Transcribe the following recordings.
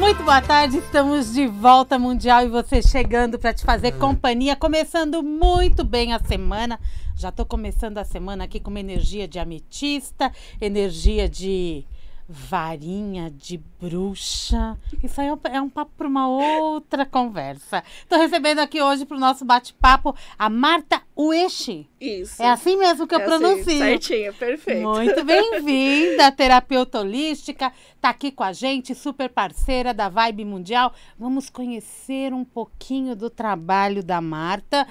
Muito boa tarde, estamos de volta Mundial e você chegando para te fazer companhia, começando muito bem a semana. Já estou começando a semana aqui com uma energia de ametista, energia de varinha, de bruxa. Isso aí é um papo para uma outra conversa. Estou recebendo aqui hoje para o nosso bate-papo a Marta Ueshi. Isso. É assim mesmo que eu pronuncio. Assim, certinho, perfeito. Muito bem-vinda, terapeuta holística. Está aqui com a gente, super parceira da Vibe Mundial. Vamos conhecer um pouquinho do trabalho da Marta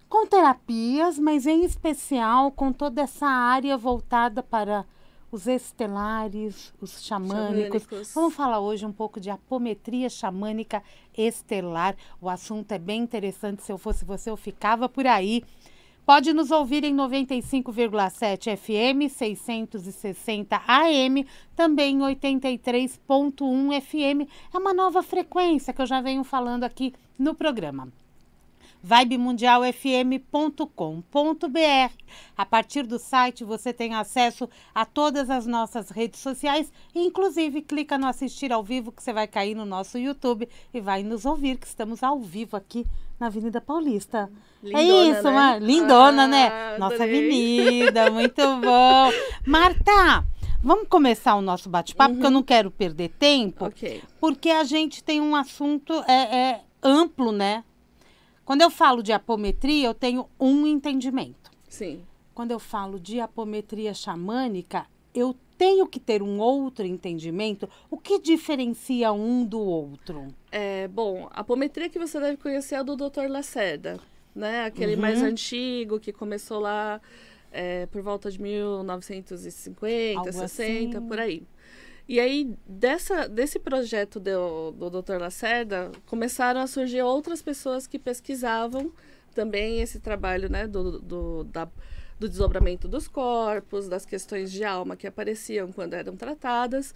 com terapias, mas em especial com toda essa área voltada para os estelares, os xamânicos. Vamos falar hoje um pouco de apometria xamânica estelar. O assunto é bem interessante. Se eu fosse você, eu ficava por aí. Pode nos ouvir em 95,7 FM, 660 AM, também em 83.1 FM. É uma nova frequência que eu já venho falando aqui no programa. vibemundialfm.com.br. A partir do site você tem acesso a todas as nossas redes sociais, inclusive clica no assistir ao vivo que você vai cair no nosso YouTube e vai nos ouvir, que estamos ao vivo aqui na Avenida Paulista. Lindona, é isso, né? Lindona, né? Nossa adorei. avenida, muito bom. Marta, vamos começar o nosso bate-papo, porque eu não quero perder tempo, porque a gente tem um assunto amplo, né? Quando eu falo de apometria, eu tenho um entendimento. Sim. Quando eu falo de apometria xamânica, eu tenho que ter um outro entendimento. O que diferencia um do outro? Bom, a apometria que você deve conhecer é a do Dr. Lacerda, né? Aquele mais antigo, que começou lá por volta de 1950, algo 60, assim. Por aí. E aí, desse projeto do Dr. Lacerda, começaram a surgir outras pessoas que pesquisavam também esse trabalho, né, do desdobramento dos corpos, das questões de alma que apareciam quando eram tratadas.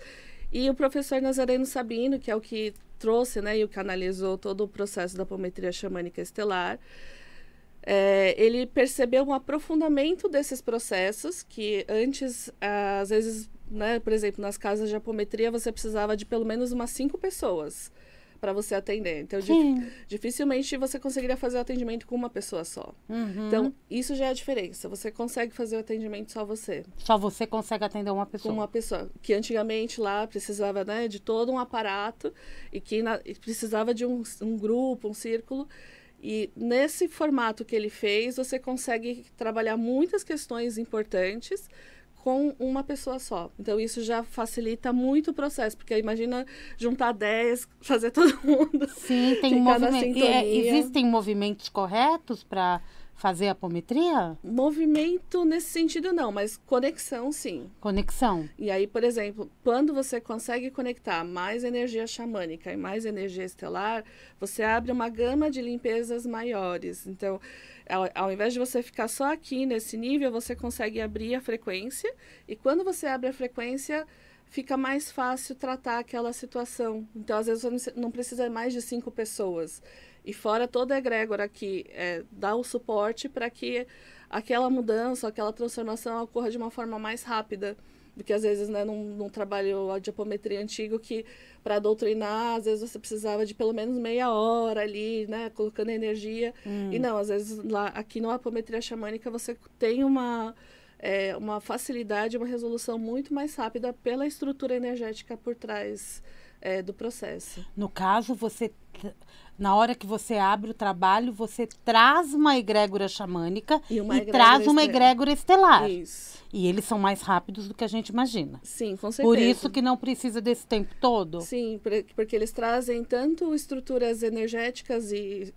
E o professor Nazareno Sabino, que é o que trouxe, né, e o que analisou todo o processo da apometria xamânica estelar, ele percebeu um aprofundamento desses processos que antes, às vezes, né, por exemplo, nas casas de apometria você precisava de pelo menos umas 5 pessoas para você atender. Então, dificilmente você conseguiria fazer o atendimento com uma pessoa só. Então, isso já é a diferença. Você consegue fazer o atendimento só você. Só você consegue atender uma pessoa. Uma pessoa. Que antigamente lá precisava, né, de todo um aparato e que precisava de um grupo, um círculo. E nesse formato que ele fez, você consegue trabalhar muitas questões importantes com uma pessoa só. Então, isso já facilita muito o processo, porque imagina juntar 10, fazer todo mundo. Sim, tem movimento. Existem movimentos corretos para fazer apometria? Movimento nesse sentido não, mas conexão sim. Conexão. E aí, por exemplo, quando você consegue conectar mais energia xamânica e mais energia estelar, você abre uma gama de limpezas maiores. Então, ao invés de você ficar só aqui nesse nível, você consegue abrir a frequência. E quando você abre a frequência, fica mais fácil tratar aquela situação. Então, às vezes, você não precisa mais de 5 pessoas. E fora toda a egrégora que dá o suporte para que aquela mudança, aquela transformação ocorra de uma forma mais rápida. Porque, às vezes, né, num trabalho de apometria antigo, que para doutrinar, às vezes você precisava de pelo menos meia hora ali, né, colocando energia. E não, às vezes, aqui na apometria xamânica, você tem uma facilidade, uma resolução muito mais rápida pela estrutura energética por trás do processo. No caso, na hora que você abre o trabalho, você traz uma egrégora xamânica e traz uma egrégora estelar. Isso. E eles são mais rápidos do que a gente imagina. Sim, com certeza. Por isso que não precisa desse tempo todo? Sim, porque eles trazem tanto estruturas energéticas e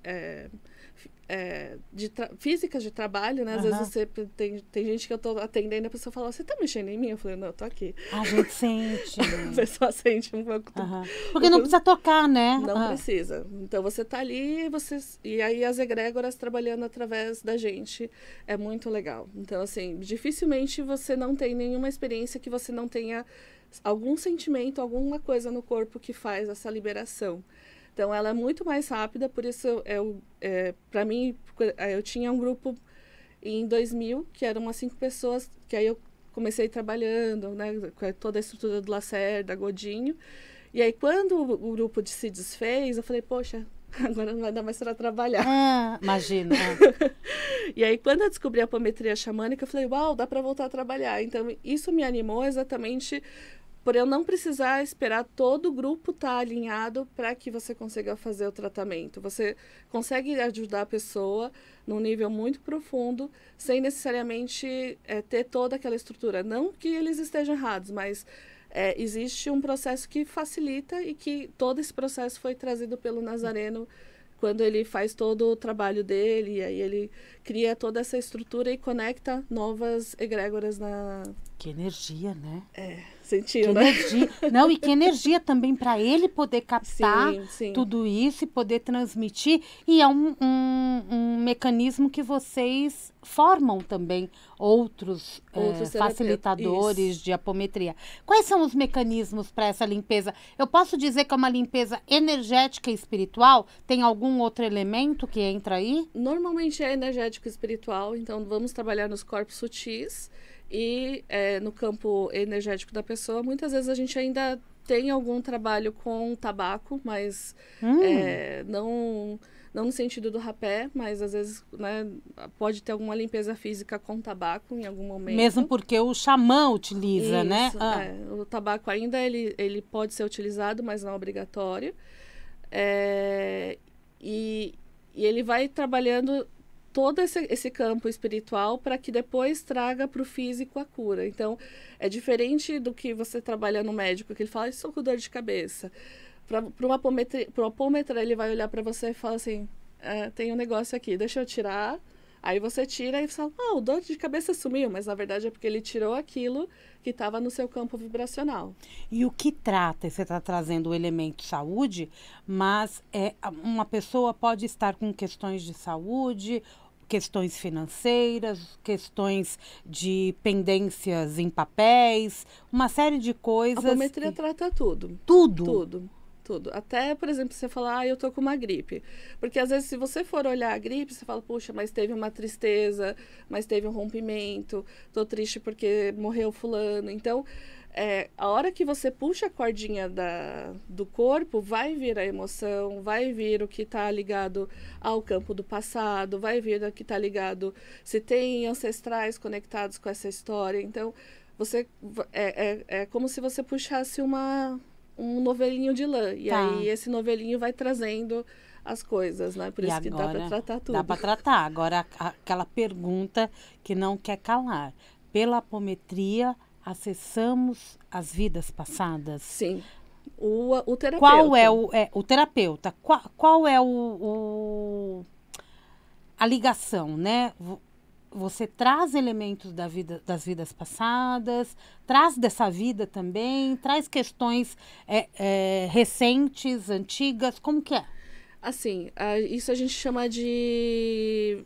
físicas de trabalho, né? Às vezes você tem gente que eu tô atendendo e a pessoa fala, você tá mexendo em mim? Eu falei, não, eu tô aqui. A gente sente. A pessoa sente um pouco. Porque não precisa tocar, né? Não precisa. Então você tá ali e aí as egrégoras trabalhando através da gente é muito legal. Então, assim, dificilmente você não tem nenhuma experiência que você não tenha algum sentimento, alguma coisa no corpo que faz essa liberação. Então, ela é muito mais rápida, por isso, para mim, eu tinha um grupo em 2000, que eram umas 5 pessoas, que aí eu comecei trabalhando, né, com toda a estrutura do Lacerda, Godinho, E aí, quando o grupo se desfez, eu falei, poxa, agora não vai dar mais para trabalhar. Imagina. E aí, quando eu descobri a apometria xamânica, eu falei, uau, dá para voltar a trabalhar. Então, isso me animou exatamente por eu não precisar esperar todo o grupo estar alinhado para que você consiga fazer o tratamento. Você consegue ajudar a pessoa num nível muito profundo, sem necessariamente ter toda aquela estrutura. Não que eles estejam errados, mas existe um processo que facilita e que todo esse processo foi trazido pelo Nazareno quando ele faz todo o trabalho dele, e aí ele cria toda essa estrutura e conecta novas egrégoras na... Que energia, né? Sentiu, né? Energia. Não, e que energia também para ele poder captar sim. tudo isso e poder transmitir. E é um mecanismo que vocês formam também outros facilitadores de apometria. Quais são os mecanismos para essa limpeza? Eu posso dizer que é uma limpeza energética e espiritual? Tem algum outro elemento que entra aí? Normalmente é energético e espiritual, então vamos trabalhar nos corpos sutis. E no campo energético da pessoa, muitas vezes a gente ainda tem algum trabalho com tabaco, mas não no sentido do rapé, mas às vezes, né, pode ter alguma limpeza física com tabaco em algum momento. Mesmo porque o xamã utiliza, isso, né? O tabaco ainda ele pode ser utilizado, mas não é obrigatório. E ele vai trabalhando todo esse campo espiritual para que depois traga para o físico a cura. Então, é diferente do que você trabalha no médico, que ele fala, estou com dor de cabeça. Para o apômetra, ele vai olhar para você e fala assim, tem um negócio aqui, deixa eu tirar. Aí você tira e fala, o dor de cabeça sumiu, mas na verdade é porque ele tirou aquilo que estava no seu campo vibracional. E o que trata? Você está trazendo o elemento saúde, mas uma pessoa pode estar com questões de saúde, questões financeiras, questões de pendências em papéis, uma série de coisas. A apometria trata tudo. Tudo? Tudo. Até, por exemplo, você falar, eu tô com uma gripe. Porque às vezes, se você for olhar a gripe, você fala, puxa, mas teve uma tristeza, mas teve um rompimento, tô triste porque morreu fulano. Então, a hora que você puxa a cordinha do corpo, vai vir a emoção, vai vir o que está ligado ao campo do passado, vai vir o que está ligado se tem ancestrais conectados com essa história. Então, você é como se você puxasse um novelinho de lã. E aí esse novelinho vai trazendo as coisas, né? Por isso que dá para tratar tudo. Dá para tratar. Agora, aquela pergunta que não quer calar. Pela apometria, acessamos as vidas passadas? Sim. O terapeuta. Qual é o terapeuta? Qual é a ligação, né? Você traz elementos das vidas passadas, traz dessa vida também, traz questões recentes, antigas, como que é? Assim, isso a gente chama de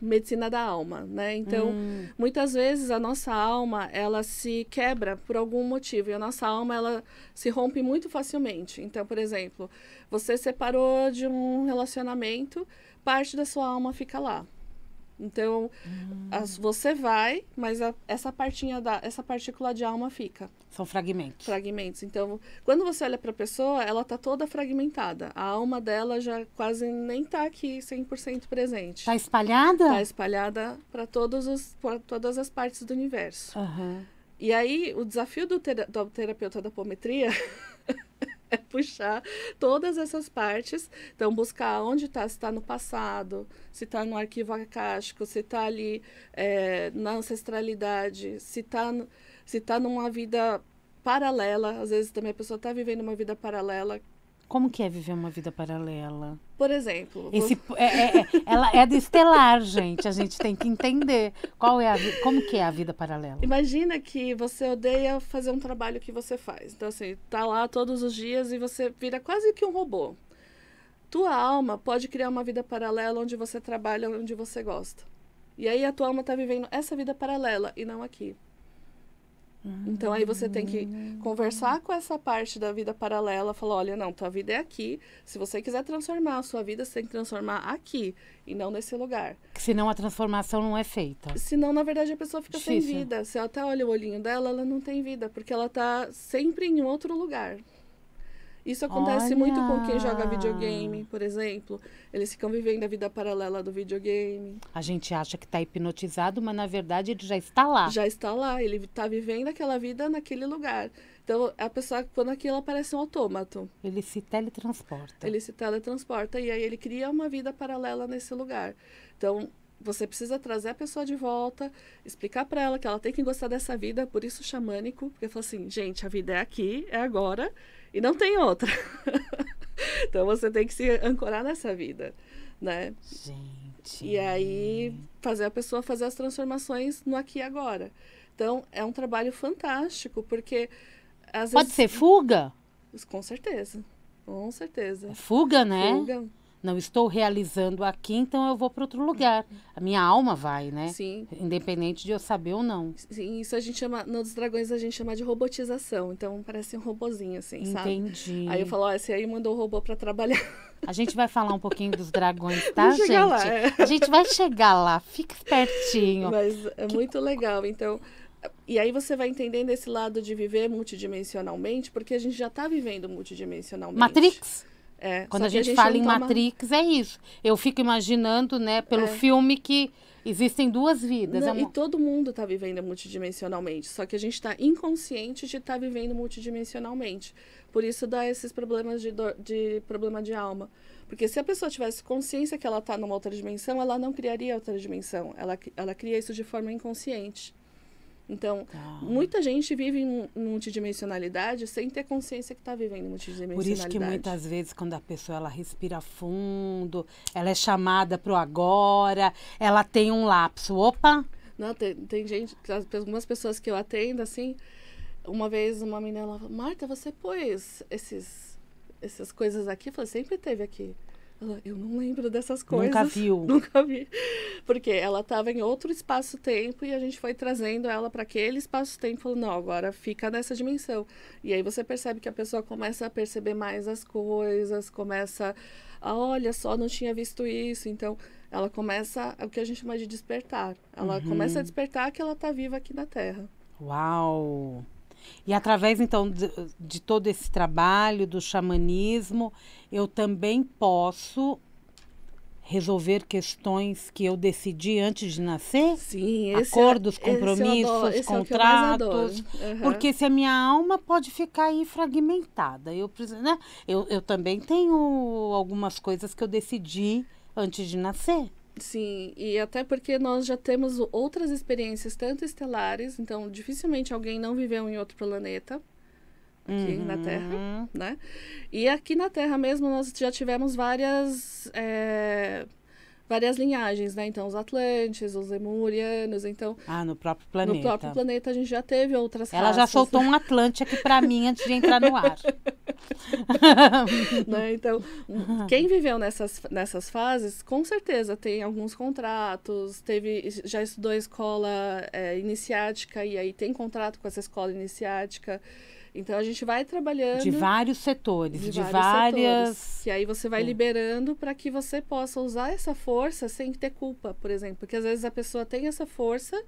medicina da alma, né? Então, muitas vezes a nossa alma, ela se quebra por algum motivo, e a nossa alma, ela se rompe muito facilmente. Então, por exemplo, você separou de um relacionamento, parte da sua alma fica lá. Então, você vai, mas essa partícula de alma fica. São fragmentos. Fragmentos. Então, quando você olha para a pessoa, ela tá toda fragmentada. A alma dela já quase nem tá aqui 100% presente. Tá espalhada? Tá espalhada para todas as partes do universo. E aí, o desafio do terapeuta da apometria é puxar todas essas partes. Então, buscar onde está, se está no passado, se está no arquivo akáshico, se está ali na ancestralidade, se está numa vida paralela. Às vezes também a pessoa está vivendo uma vida paralela. Como que é viver uma vida paralela? Por exemplo... ela é do estelar, gente. A gente tem que entender como que é a vida paralela. Imagina que você odeia fazer um trabalho que você faz. Então, assim, tá lá todos os dias e você vira quase que um robô. Tua alma pode criar uma vida paralela onde você trabalha, onde você gosta. E aí a tua alma tá vivendo essa vida paralela e não aqui. Então, aí você tem que conversar com essa parte da vida paralela, falar, olha, não, tua vida é aqui. Se você quiser transformar a sua vida, você tem que transformar aqui e não nesse lugar. Senão a transformação não é feita. Senão, na verdade, a pessoa fica Difícil. sem vida. Se ela até olha o olhinho dela, ela não tem vida, porque ela tá sempre em outro lugar. Isso acontece muito com quem joga videogame, por exemplo. Eles ficam vivendo a vida paralela do videogame. A gente acha que está hipnotizado, mas na verdade ele já está lá. Já está lá, ele está vivendo aquela vida naquele lugar. Então, a pessoa, quando aquilo aparece um autômato. Ele se teletransporta. Ele se teletransporta e aí ele cria uma vida paralela nesse lugar. Então, você precisa trazer a pessoa de volta, explicar para ela que ela tem que gostar dessa vida, por isso xamânico, porque fala assim, gente, a vida é aqui, é agora, e não tem outra. Então, você tem que se ancorar nessa vida, né? Gente. E aí, fazer a pessoa fazer as transformações no aqui e agora. Então, é um trabalho fantástico, porque às Pode vezes... ser fuga? Com certeza, com certeza. É fuga, né? Fuga. Não estou realizando aqui, então eu vou para outro lugar. A minha alma vai, né? Sim. Independente de eu saber ou não. Sim, isso a gente chama, nos dragões a gente chama de robotização. Então, parece um robozinho, assim, sabe? Entendi. Aí eu falo, ó, esse aí mandou o robô para trabalhar. A gente vai falar um pouquinho dos dragões, tá, Vamos gente? chegar lá, é. A gente vai chegar lá, fica espertinho. Mas é muito legal, então... E aí você vai entendendo esse lado de viver multidimensionalmente, porque a gente já está vivendo multidimensionalmente. Matrix? É, Quando a que gente fala em não toma- Matrix, é isso. Eu fico imaginando, né, pelo filme que existem duas vidas. Não, e todo mundo está vivendo multidimensionalmente, só que a gente está inconsciente de estar vivendo multidimensionalmente. Por isso dá esses problemas de problema de alma. Porque se a pessoa tivesse consciência que ela está numa outra dimensão, ela não criaria outra dimensão. Ela cria isso de forma inconsciente. Então, muita gente vive em multidimensionalidade sem ter consciência que está vivendo multidimensionalidade. Por isso que muitas vezes, quando a pessoa ela respira fundo, ela é chamada para o agora, ela tem um lapso. Opa! Não, tem gente, algumas pessoas que eu atendo, assim, uma vez uma menina ela falou, Marta, você pôs essas coisas aqui? Eu falei, sempre teve aqui. Ela, eu não lembro dessas coisas. Nunca viu. Nunca vi. Porque ela estava em outro espaço-tempo e a gente foi trazendo ela para aquele espaço-tempo. Falou, não, agora fica nessa dimensão. E aí você percebe que a pessoa começa a perceber mais as coisas, começa a, olha só, não tinha visto isso. Então, ela começa o que a gente chama de despertar. Ela começa a despertar que ela está viva aqui na Terra. Uau! E através, então, de todo esse trabalho do xamanismo, eu também posso resolver questões que eu decidi antes de nascer? Sim, acordos, compromissos, contratos. Porque se a minha alma pode ficar aí fragmentada, eu preciso, né? Eu também tenho algumas coisas que eu decidi antes de nascer. Sim, e até porque nós já temos outras experiências, tanto estelares, então dificilmente alguém não viveu em outro planeta aqui na Terra, né? E aqui na Terra mesmo nós já tivemos várias linhagens, né? Então, os Atlantes, os Lemurianos, então... no próprio planeta. No próprio planeta a gente já teve outras raças. Ela já soltou um Atlante aqui para mim antes de entrar no ar. Né? Então, quem viveu nessas fases, com certeza tem alguns contratos, já estudou a escola iniciática e aí tem contrato com essa escola iniciática. Então, a gente vai trabalhando... De vários setores, de várias... Setores, que aí você vai liberando para que você possa usar essa força sem ter culpa, por exemplo. Porque, às vezes, a pessoa tem essa força,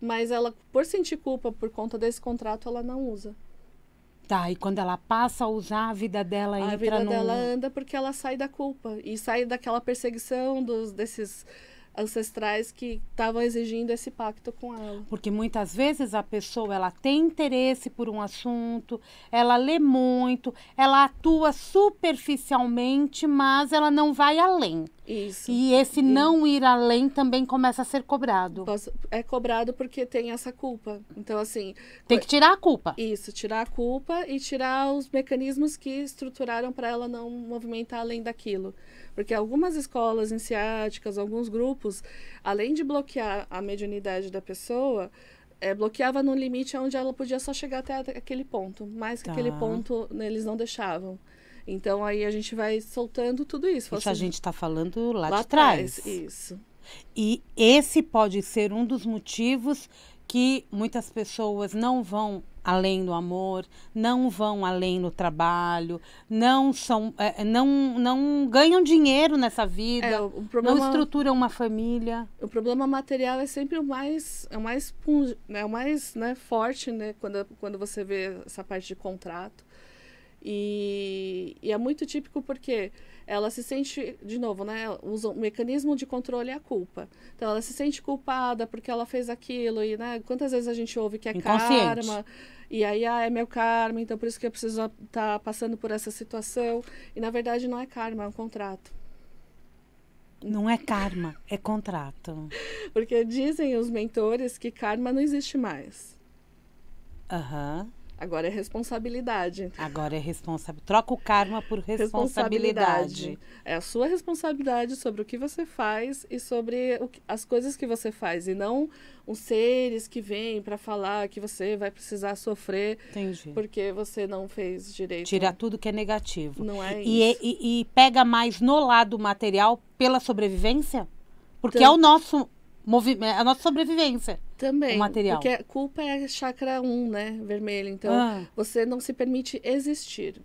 mas ela, por sentir culpa por conta desse contrato, ela não usa. Tá, e quando ela passa a usar, a vida dela entra A vida dela anda porque ela sai da culpa. E sai daquela perseguição desses ancestrais que estavam exigindo esse pacto com ela. Porque muitas vezes a pessoa ela tem interesse por um assunto, ela lê muito, ela atua superficialmente, mas ela não vai além. Isso. E esse não ir além também começa a ser cobrado. É cobrado porque tem essa culpa. Então, assim... Tem que tirar a culpa. Isso, tirar a culpa e tirar os mecanismos que estruturaram para ela não movimentar além daquilo. Porque algumas escolas iniciáticas, alguns grupos, além de bloquear a mediunidade da pessoa, bloqueava no limite onde ela podia só chegar até aquele ponto. Mais que aquele ponto, eles não deixavam. Então, aí a gente vai soltando tudo isso. Isso a gente está falando lá de trás. trás. Isso. E esse pode ser um dos motivos que muitas pessoas não vão além do amor, não vão além do trabalho, não ganham dinheiro nessa vida, não estruturam uma família. O problema material é sempre o mais né, forte, né, quando você vê essa parte de contrato. E é muito típico porque ela se sente, de novo, né, usa o mecanismo de controle é a culpa. Então, ela se sente culpada porque ela fez aquilo. E, né, quantas vezes a gente ouve que é karma? E aí, é meu karma, então por isso que eu preciso estar passando por essa situação. E, na verdade, não é karma, é um contrato. Não é karma, é contrato. Porque dizem os mentores que karma não existe mais. Aham. Agora é responsabilidade. Agora é responsabilidade. Troca o karma por responsabilidade. É a sua responsabilidade sobre o que você faz e sobre as coisas que você faz. E não os seres que vêm para falar que você vai precisar sofrer. Entendi. Porque você não fez direito. Tirar tudo que é negativo. Não é isso. E pega mais no lado material pela sobrevivência? Porque é o nosso movimento, a nossa sobrevivência. Também, o material. Porque a culpa é chakra 1, né? Vermelho. Então, você não se permite existir.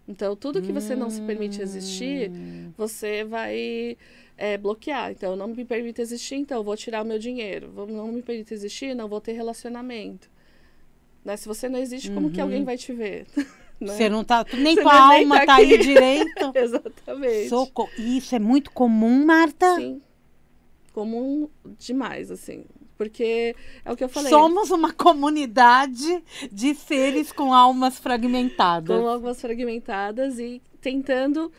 Então, tudo que você não se permite existir, você vai bloquear. Então, eu não me permito existir, então eu vou tirar o meu dinheiro. Não me permito existir, não vou ter relacionamento. Né? Se você não existe, como que alguém vai te ver? Né? Você não tá... Nem tua alma tá aí direito. Exatamente. Isso é muito comum, Marta? Sim. Comum demais, assim. Porque é o que eu falei. Somos uma comunidade de seres com almas fragmentadas. Com almas fragmentadas e tentando...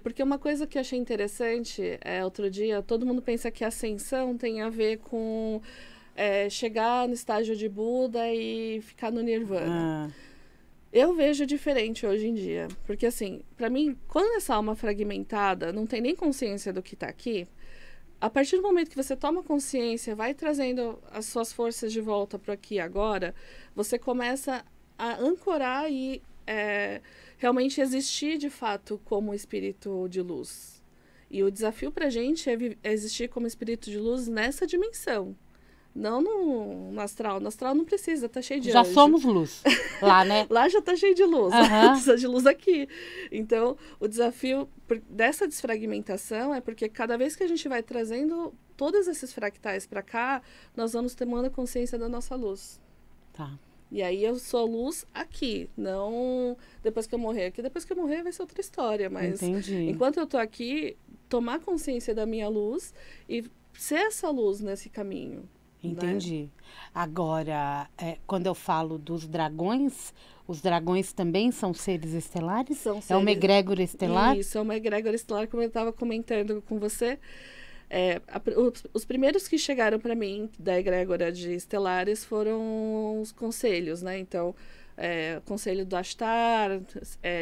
porque uma coisa que eu achei interessante, outro dia, todo mundo pensa que a ascensão tem a ver com chegar no estágio de Buda e ficar no Nirvana. Eu vejo diferente hoje em dia. Porque, assim, para mim, quando essa alma fragmentada não tem nem consciência do que está aqui... A partir do momento que você toma consciência, vai trazendo as suas forças de volta para aqui e agora, você começa a ancorar e realmente existir de fato como espírito de luz. E o desafio para a gente é existir como espírito de luz nessa dimensão. Não no astral. No astral não precisa, tá cheio de Já anjo. somos luz. Lá, né? Lá já tá cheio de luz. Precisa de luz aqui. Então, o desafio dessa desfragmentação é porque cada vez que a gente vai trazendo todos esses fractais para cá, nós vamos tomando consciência da nossa luz. Tá. E aí eu sou luz aqui, não depois que eu morrer. Aqui depois que eu morrer vai ser outra história, mas enquanto eu tô aqui, tomar consciência da minha luz e ser essa luz nesse caminho. Entendi. Né? Agora, quando eu falo dos dragões, os dragões também são seres estelares? São seres... É uma egrégora estelar? Isso, é uma egrégora estelar, como eu estava comentando com você. Os primeiros que chegaram para mim da egrégora de estelares foram os conselhos, né? Então, Conselho do Astar,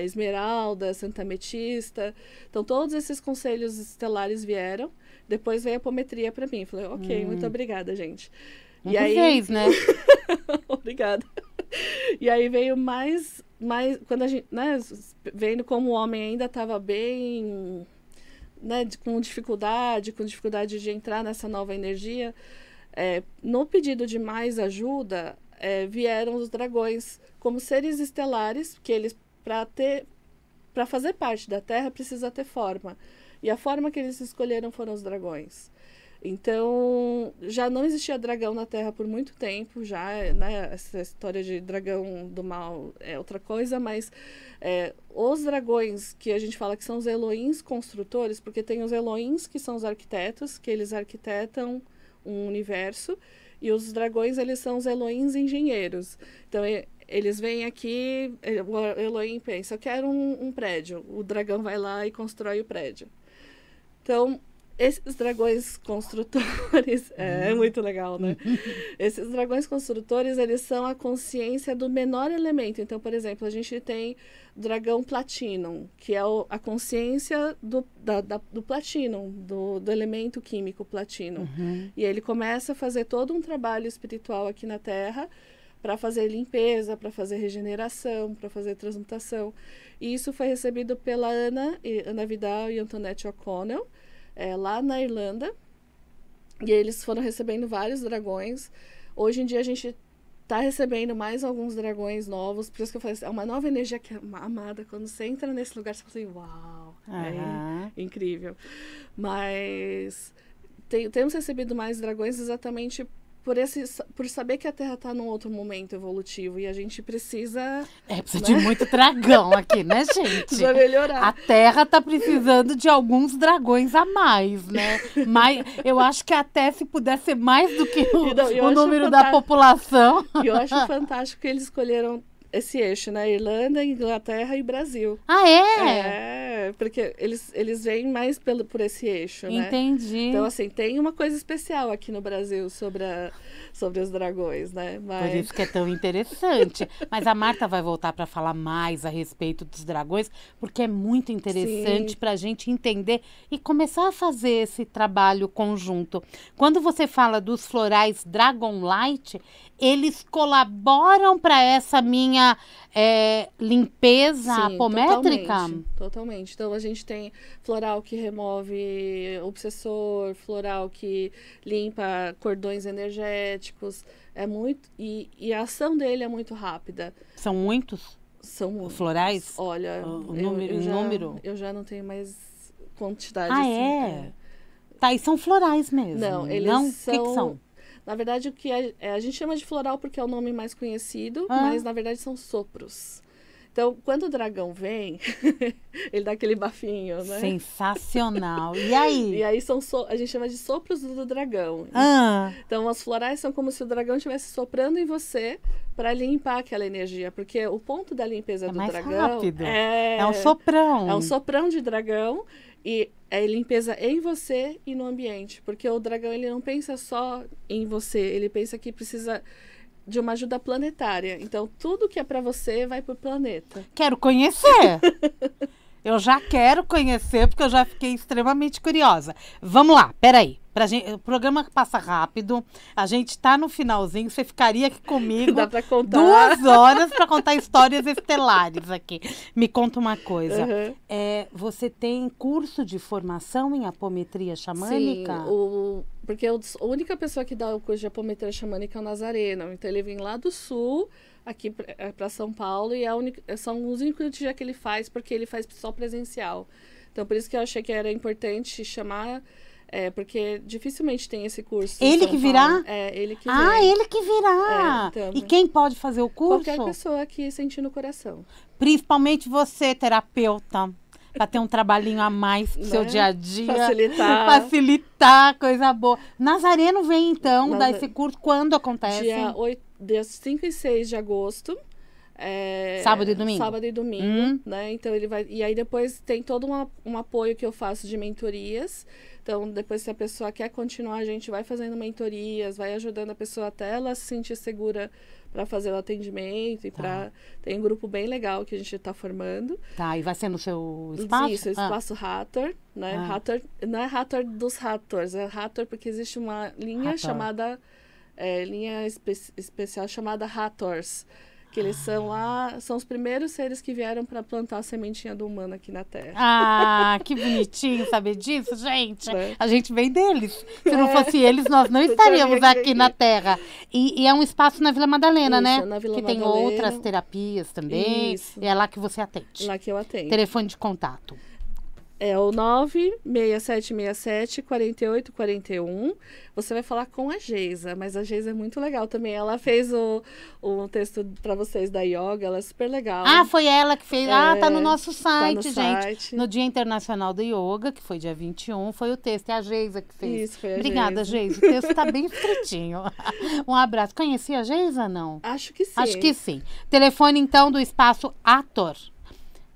Esmeralda, Santa Ametista. Então, todos esses conselhos estelares vieram. Depois veio a apometria para mim. Falei, ok, muito obrigada, gente. E aí... fez, né? Obrigada. E aí veio mais quando a gente, né, vendo como o homem ainda estava bem, né, com dificuldade de entrar nessa nova energia, no pedido de mais ajuda, vieram os dragões como seres estelares, que eles, para fazer parte da Terra, precisa ter forma. E a forma que eles escolheram foram os dragões. Então, já não existia dragão na Terra por muito tempo, já, né, essa história de dragão do mal é outra coisa, mas os dragões que a gente fala que são os Elohims construtores, porque tem os Elohims que são os arquitetos, que eles arquitetam um universo, e os dragões, eles são os Elohims engenheiros. Então, eles vêm aqui, o Elohim pensa, eu quero um prédio, o dragão vai lá e constrói o prédio. Então, esses dragões construtores, é muito legal, né? Esses dragões construtores, eles são a consciência do menor elemento. Então, por exemplo, a gente tem o dragão Platinum, que é a consciência do Platinum, do elemento químico Platinum. E ele começa a fazer todo um trabalho espiritual aqui na Terra para fazer limpeza, para fazer regeneração, para fazer transmutação. E isso foi recebido pela Ana Vidal e Antoinette O'Connell, lá na Irlanda, e eles foram recebendo vários dragões. Hoje em dia a gente tá recebendo mais alguns dragões novos, por isso que eu falei assim, é uma nova energia que é amada. Quando você entra nesse lugar, você fala assim, uau, é incrível. Mas temos recebido mais dragões exatamente por saber que a Terra está num outro momento evolutivo e a gente precisa... Precisa de muito dragão aqui, né, gente? Precisa melhorar. A Terra está precisando de alguns dragões a mais, né? Mas eu acho que até se pudesse ser mais do que o número da população. E eu acho fantástico que eles escolheram esse eixo, né? Irlanda, Inglaterra e Brasil. Ah, é? Porque eles vêm mais por esse eixo, né? Entendi. Então, assim, tem uma coisa especial aqui no Brasil sobre os dragões, né? Por isso que é tão interessante. Mas a Marta vai voltar para falar mais a respeito dos dragões, porque é muito interessante para a gente entender e começar a fazer esse trabalho conjunto. Quando você fala dos florais Dragon Light, eles colaboram para essa minha limpeza apométrica? Totalmente. Então, a gente tem floral que remove obsessor, floral que limpa cordões energéticos. É muito... E a ação dele é muito rápida. São muitos? São muitos. Florais? Olha, número? Eu já não tenho mais quantidade. Ah, assim, Tá, e são florais mesmo? Não, eles são... O que são? Na verdade, o que a gente chama de floral porque é o nome mais conhecido, mas na verdade são sopros. Então, quando o dragão vem, ele dá aquele bafinho, né? Sensacional. E aí? E aí a gente chama de sopros do dragão. Então, as florais são como se o dragão estivesse soprando em você para limpar aquela energia. Porque o ponto da limpeza do mais dragão rápido. É um soprão. É um soprão de dragão. E é limpeza em você e no ambiente. Porque o dragão, ele não pensa só em você. Ele pensa que precisa de uma ajuda planetária. Então, tudo que é para você vai pro planeta. Quero conhecer. Eu já quero conhecer, porque eu já fiquei extremamente curiosa. Vamos lá, peraí. O programa passa rápido, a gente tá no finalzinho, você ficaria aqui comigo Dá pra contar. 2 horas para contar histórias estelares aqui. Me conta uma coisa, você tem curso de formação em apometria xamânica? Sim, porque a única pessoa que dá o curso de apometria xamânica é o Nazareno, então ele vem lá do sul, aqui para São Paulo, e são os únicos dias que ele faz, porque ele faz só presencial. Então, por isso que eu achei que era importante chamar... porque dificilmente tem esse curso. Ele que virá? Ele que vem. Ah, ele que virá! Então, e quem pode fazer o curso? Qualquer pessoa que sentir no coração. Principalmente você, terapeuta, para ter um trabalhinho a mais pro seu dia a dia. Facilitar, coisa boa. Nazareno vem, então, dar esse curso. Quando acontece? Dia 5 e 6 de agosto. Sábado e domingo? Sábado e domingo, né? Então ele vai... E aí depois tem todo um apoio que eu faço de mentorias. Então, depois, se a pessoa quer continuar, a gente vai fazendo mentorias, vai ajudando a pessoa até ela se sentir segura para fazer o atendimento. E tem um grupo bem legal que a gente está formando. Tá, e vai ser no seu espaço? Isso, Espaço Hathor, né? Hathor, não é Hathor dos Hathors, é Hathor porque existe uma linha chamada... linha especial chamada Hathors. Que eles são os primeiros seres que vieram para plantar a sementinha do humano aqui na Terra. Ah, que bonitinho saber disso, gente. A gente vem deles. Se não fosse eles, nós não estaríamos aqui na Terra. E é um espaço na Vila Madalena, né? Na Vila que Madalena. Tem outras terapias também. Isso. E é lá que você atende. Lá que eu atendo. Telefone de contato. É o 96767-4841. Você vai falar com a Geisa, mas a Geisa é muito legal também. Ela fez o texto para vocês da yoga, ela é super legal. Ah, foi ela que fez. Tá no nosso site, tá no gente. site. No Dia Internacional do Yoga, que foi dia 21, foi o texto. É a Geisa que fez. Isso, foi a Obrigada, Geisa. O texto tá bem escritinho. Um abraço. Conhecia a Geisa, não? Acho que sim. Acho que sim. Telefone, então, do Espaço Hathor.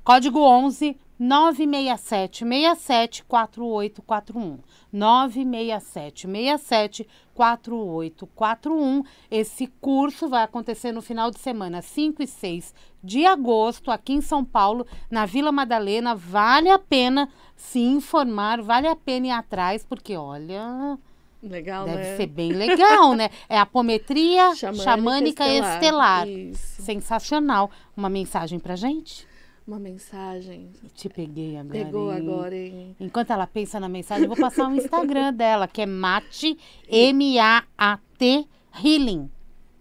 Código 11 967-67-4841. 967-67-4841. Esse curso vai acontecer no final de semana, 5 e 6 de agosto, aqui em São Paulo, na Vila Madalena. Vale a pena se informar, vale a pena ir atrás, porque, olha... Legal, Deve ser bem legal, né? É apometria xamânica estelar. Isso. Sensacional. Uma mensagem pra gente? Uma mensagem. Te peguei agora. Pegou agora, hein? Enquanto ela pensa na mensagem, eu vou passar o Instagram dela, que é Mate, M-A-A-T Healing.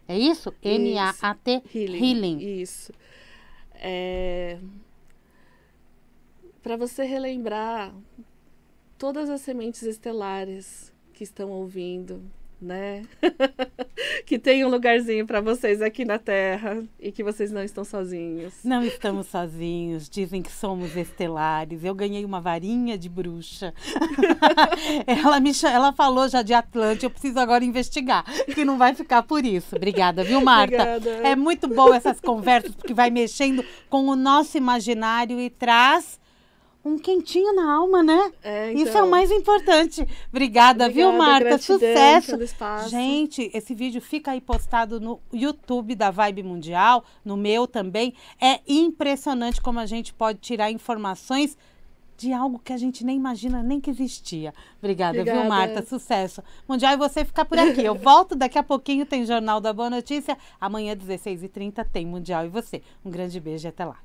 É isso? Isso. N-A-A-T. Healing. Isso. Para você relembrar todas as sementes estelares que estão ouvindo, né? Que tem um lugarzinho para vocês aqui na Terra e que vocês não estão sozinhos. Não estamos sozinhos, dizem que somos estelares. Eu ganhei uma varinha de bruxa. Ela falou já de Atlante, eu preciso agora investigar, que não vai ficar por isso. Obrigada, viu, Marta? Obrigada. É muito bom essas conversas, porque vai mexendo com o nosso imaginário e traz um quentinho na alma, né? Então, isso é o mais importante. Obrigada, viu, Marta? Gratidão Sucesso. pelo espaço. Gente, esse vídeo fica aí postado no YouTube da Vibe Mundial, no meu também. É impressionante como a gente pode tirar informações de algo que a gente nem imagina, nem que existia. Obrigada, viu, Marta? Sucesso. Mundial, e você ficar por aqui. Eu volto daqui a pouquinho, tem Jornal da Boa Notícia. Amanhã, 16h30, tem Mundial e você. Um grande beijo e até lá.